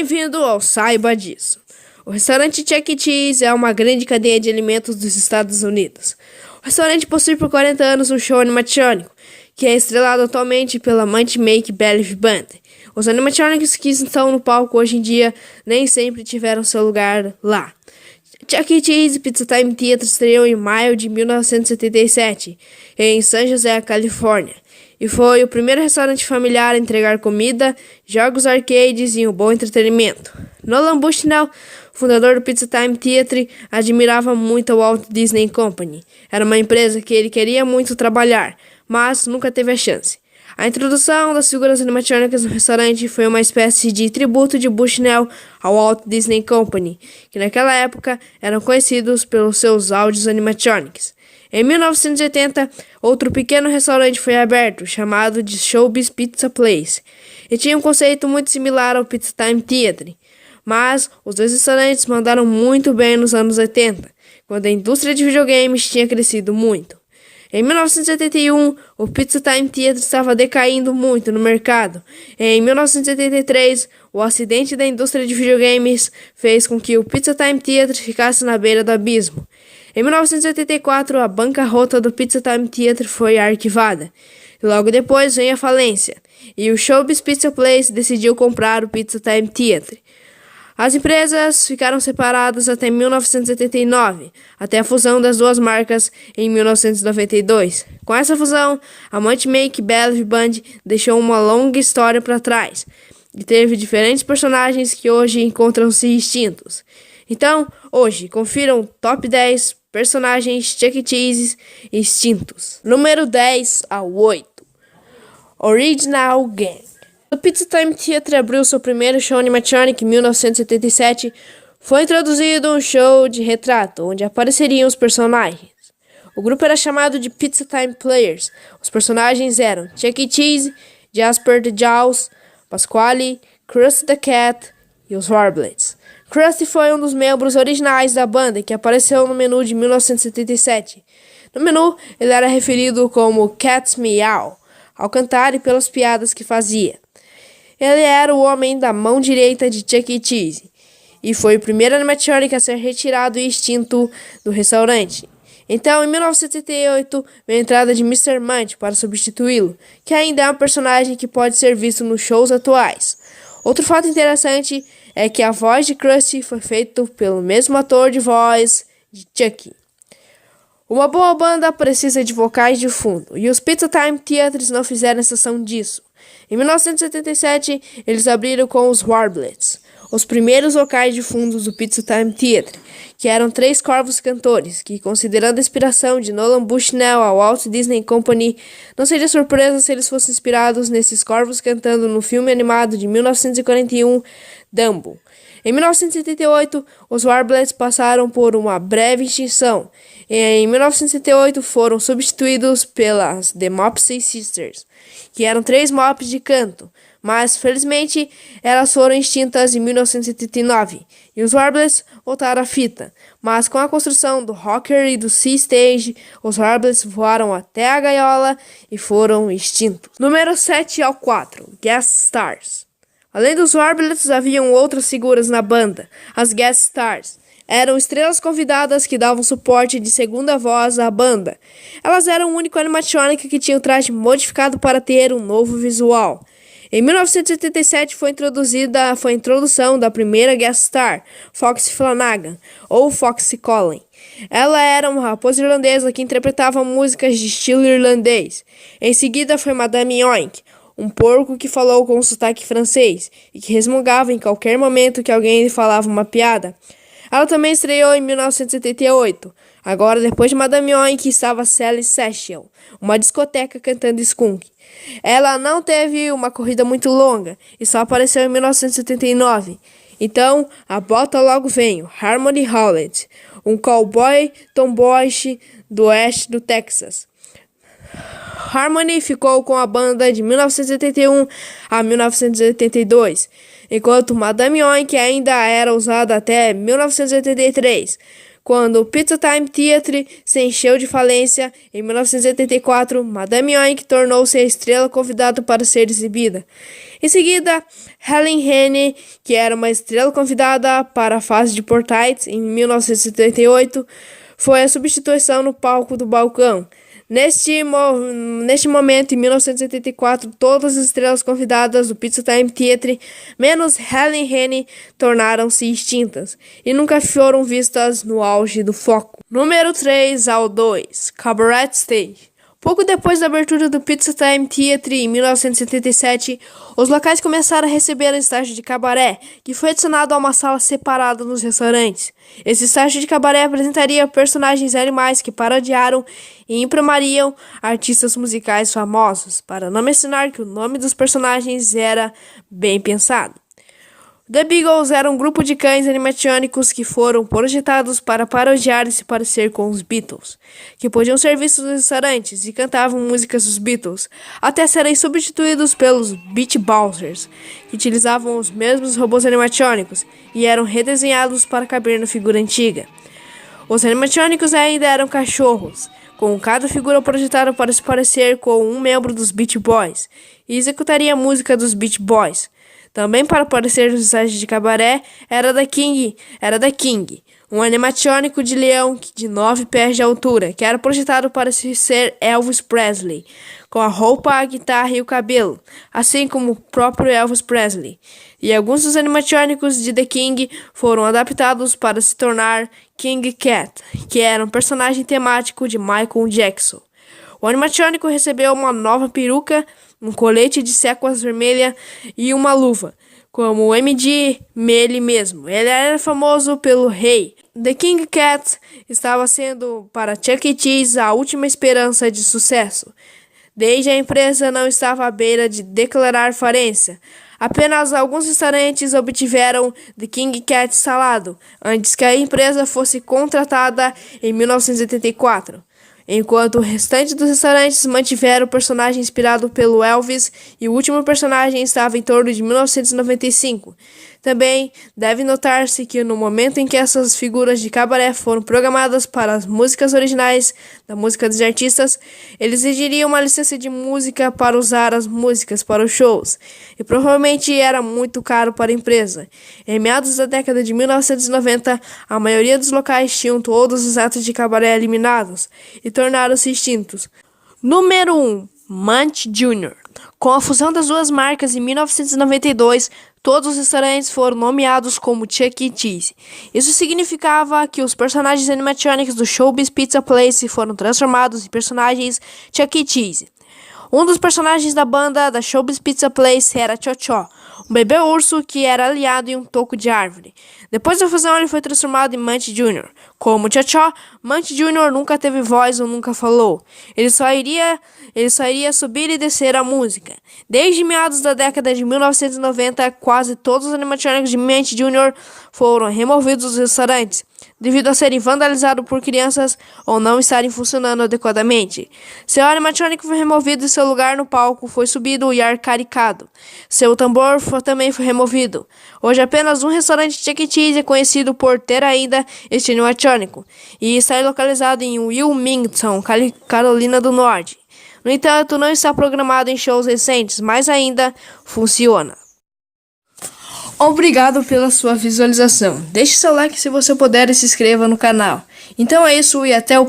Bem-vindo ao Saiba Disso. O restaurante Chuck E. Cheese é uma grande cadeia de alimentos dos Estados Unidos. O restaurante possui por 40 anos um show animatrônico, que é estrelado atualmente pela Monty Make Believe Band. Os animatrônicos que estão no palco hoje em dia nem sempre tiveram seu lugar lá. Chuck E. Cheese Pizza Time Theater estreou em maio de 1977, em San José, Califórnia, e foi o primeiro restaurante familiar a entregar comida, jogos arcades e um bom entretenimento. Nolan Bushnell, fundador do Pizza Time Theater, admirava muito a Walt Disney Company. Era uma empresa que ele queria muito trabalhar, mas nunca teve a chance. A introdução das figuras animatrônicas no restaurante foi uma espécie de tributo de Bushnell ao Walt Disney Company, que naquela época eram conhecidos pelos seus áudios animatronics. Em 1980, outro pequeno restaurante foi aberto, chamado de Showbiz Pizza Place, e tinha um conceito muito similar ao Pizza Time Theater. Mas os dois restaurantes mandaram muito bem nos anos 80, quando a indústria de videogames tinha crescido muito. Em 1971, o Pizza Time Theater estava decaindo muito no mercado. Em 1983, o acidente da indústria de videogames fez com que o Pizza Time Theater ficasse na beira do abismo. Em 1984, a bancarrota do Pizza Time Theater foi arquivada. Logo depois veio a falência, e o Showbiz Pizza Place decidiu comprar o Pizza Time Theater. As empresas ficaram separadas até 1979, até a fusão das duas marcas em 1992. Com essa fusão, a Monty Make Believe Band deixou uma longa história para trás e teve diferentes personagens que hoje encontram-se extintos. Então, hoje, confiram Top 10 personagens Chuck E. Cheese extintos. Número 10 ao 8. Original Gang. O Pizza Time Theater abriu seu primeiro show animatronic em 1977. Foi introduzido um show de retrato, onde apareceriam os personagens. O grupo era chamado de Pizza Time Players. Os personagens eram Chuck E. Cheese, Jasper the Jaws, Pasquale, Krusty the Cat e os Warblades. Krusty foi um dos membros originais da banda que apareceu no menu de 1977. No menu, ele era referido como Cat's Meow, ao cantar e pelas piadas que fazia. Ele era o homem da mão direita de Chuck E. Cheese e foi o primeiro animatronic a ser retirado e extinto do restaurante. Então, em 1978, veio a entrada de Mr. Munch para substituí-lo, que ainda é um personagem que pode ser visto nos shows atuais. Outro fato interessante é que a voz de Krusty foi feita pelo mesmo ator de voz de Chuck. Uma boa banda precisa de vocais de fundo, e os Pizza Time Theaters não fizeram exceção disso. Em 1977, eles abriram com os Warblades, os primeiros vocais de fundo do Pizza Time Theater, que eram 3 corvos cantores, que, considerando a inspiração de Nolan Bushnell ao Walt Disney Company, não seria surpresa se eles fossem inspirados nesses corvos cantando no filme animado de 1941, Dumbo. Em 1978, os Warblades passaram por uma breve extinção. Em 1978, foram substituídos pelas The Mopsy Sisters, que eram 3 mops de canto, mas felizmente elas foram extintas em 1979 e os Warblades voltaram à fita. Mas com a construção do Rocker e do Sea Stage, os Warblades voaram até a gaiola e foram extintos. Número 7 ao 4, Guest Stars. Além dos Warblades, haviam outras figuras na banda, as Guest Stars. Eram estrelas convidadas que davam suporte de segunda voz à banda. Elas eram o único animatronic que tinha o traje modificado para ter um novo visual. Em 1977 foi a introdução da primeira guest star, Foxy Flanagan, ou Foxy Collen. Ela era uma raposa irlandesa que interpretava músicas de estilo irlandês. Em seguida foi Madame Yoink, um porco que falou com um sotaque francês e que resmungava em qualquer momento que alguém lhe falava uma piada. Ela também estreou em 1978. Agora, depois de Madame Yoink, estava Sally Session, uma discoteca cantando skunk. Ela não teve uma corrida muito longa e só apareceu em 1979. Então, a bota logo veio, Harmony Howlett, um cowboy tomboyish do oeste do Texas. Harmony ficou com a banda de 1981 a 1982, enquanto Madame Yoink ainda era usada até 1983, Quando o Pizza Time Theatre se encheu de falência, em 1984, Madame Oink tornou-se a estrela convidada para ser exibida. Em seguida, Helen Henne, que era uma estrela convidada para a fase de Portites, em 1978, foi a substituição no palco do balcão. Neste momento, em 1984, todas as estrelas convidadas do Pizza Time Theatre, menos Helen Henne, tornaram-se extintas e nunca foram vistas no auge do foco. Número 3 ao 2, Cabaret Stage. Pouco depois da abertura do Pizza Time Theatre, em 1977, os locais começaram a receber um estágio de cabaré, que foi adicionado a uma sala separada nos restaurantes. Esse estágio de cabaré apresentaria personagens animais que parodiaram e imprimariam artistas musicais famosos, para não mencionar que o nome dos personagens era bem pensado. The Beagles era um grupo de cães animatrônicos que foram projetados para parodiar e se parecer com os Beatles, que podiam ser vistos nos restaurantes e cantavam músicas dos Beatles, até serem substituídos pelos Beach Bouncers, que utilizavam os mesmos robôs animatrônicos e eram redesenhados para caber na figura antiga. Os animatrônicos ainda eram cachorros, com cada figura projetada para se parecer com um membro dos Beach Boys, e executaria a música dos Beach Boys. Também para aparecer nos estágios de cabaré era da King, um animatrônico de leão de 9 pés de altura, que era projetado para ser Elvis Presley, com a roupa, a guitarra e o cabelo, assim como o próprio Elvis Presley. E alguns dos animatrônicos de The King foram adaptados para se tornar King Cat, que era um personagem temático de Michael Jackson. O animatrônico recebeu uma nova peruca, um colete de séquas vermelha e uma luva, como o MD ele mesmo. Ele era famoso pelo rei. The King Cat estava sendo para Chuck E. Cheese a última esperança de sucesso. Desde a empresa não estava à beira de declarar falência. Apenas alguns restaurantes obtiveram The King Cat instalado, antes que a empresa fosse contratada em 1984. Enquanto o restante dos restaurantes mantiveram o personagem inspirado pelo Elvis e o último personagem estava em torno de 1995. Também deve notar-se que no momento em que essas figuras de cabaré foram programadas para as músicas originais da música dos artistas, eles exigiriam uma licença de música para usar as músicas para os shows, e provavelmente era muito caro para a empresa. Em meados da década de 1990, a maioria dos locais tinham todos os atos de cabaré eliminados e tornaram-se extintos. Número 1. Munch Jr. Com a fusão das duas marcas em 1992, todos os restaurantes foram nomeados como Chuck E. Cheese. Isso significava que os personagens animatrônicos do Showbiz Pizza Place foram transformados em personagens Chuck E. Cheese. Um dos personagens da banda da Showbiz Pizza Place era Cho-Cho, um bebê urso que era aliado em um toco de árvore. Depois da fusão, ele foi transformado em Munch Jr. Como Cho-Cho, Munch Jr. nunca teve voz ou nunca falou. Ele só iria subir e descer a música. Desde meados da década de 1990, quase todos os animatrônicos de Munch Jr. foram removidos dos restaurantes, devido a serem vandalizados por crianças ou não estarem funcionando adequadamente. Seu animatrônico foi removido e seu lugar no palco foi subido e arcaricado. Seu tambor também foi removido. Hoje apenas um restaurante Chuck E. Cheese é conhecido por ter ainda este animatrônico, e está localizado em Wilmington, Carolina do Norte. No entanto, não está programado em shows recentes, mas ainda funciona. Obrigado pela sua visualização. Deixe seu like se você puder e se inscreva no canal. Então é isso e até o próximo.